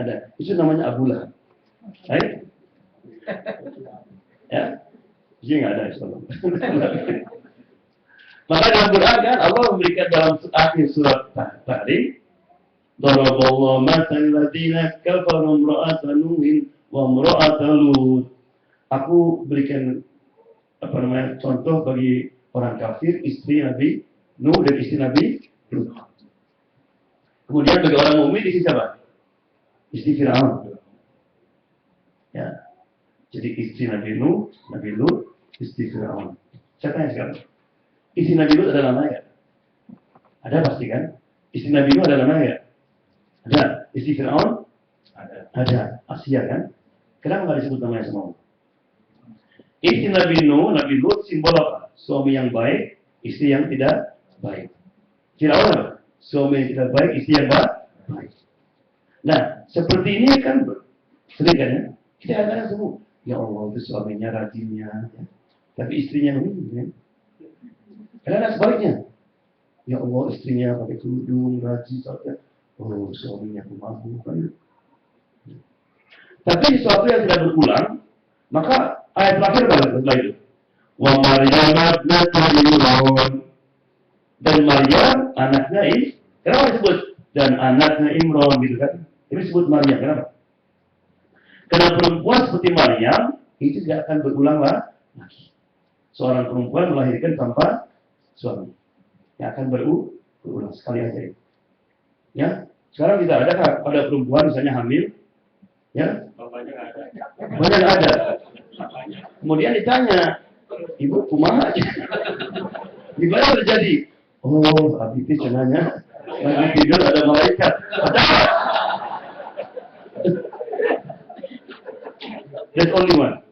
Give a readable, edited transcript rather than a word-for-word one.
Ada. Itu namanya Abu Lahab. Baik? Ya? Jadi nggak ada Islam. Maka dalam Quran kan Allah memberikan dalam akhir surat tadi, Daraballahu mathalan ladzina kafaru imra'atan Nuhin wa imra'atan Lut. Aku berikan contoh bagi orang kafir, istri Nabi Nuh dan istri Nabi Lut. Kemudian bagi orang mukmin istri siapa? Istri Fir'aun. Ya. Jadi istri Nabi Nuh, Nabi Lut, istri Fir'aun. Saya tanya sekarang. Istri Nabi Lut ada namanya nggak? Ada pasti kan? Istri Nabi Nuh ada namanya nggak? Ada. Istri Fir'aun? Ada. Asia kan? Kenapa nggak disebut namanya semua? Istri Nabi Nuh, Nabi Lut simbol apa? Suami yang baik, istri yang tidak baik. Fir'aun apa? Suami yang tidak baik, istri yang baik. Nah, seperti ini kan sering kan ya? Kita kadang semua, ya Allah itu suaminya rajinnya, ya. Tapi istrinya ya. Kadang sebaliknya, ya Allah istrinya pakai kerudung, rajin, saja. Oh suaminya pemabuk kan. Tapi sesuatu yang tidak berulang, maka ayat terakhir setelah itu. Wa Maryam ibnatu Imran. Dan Maryam anaknya kenapa disebut? Dan anaknya Imran gitu kan. Ini disebut Maryam, kenapa? Karena perempuan seperti Maryam itu tidak akan berulang lagi. Seorang perempuan melahirkan tanpa suami. Yang akan berulang sekali aja. Ya, sekarang tidak ada pada perempuan misalnya hamil, ya? Banyak ada. Kemudian ditanya, ibu kumaha aja. Gimana terjadi? Oh, habis itu cenanya lagi tidur ada malaikat. There's only one.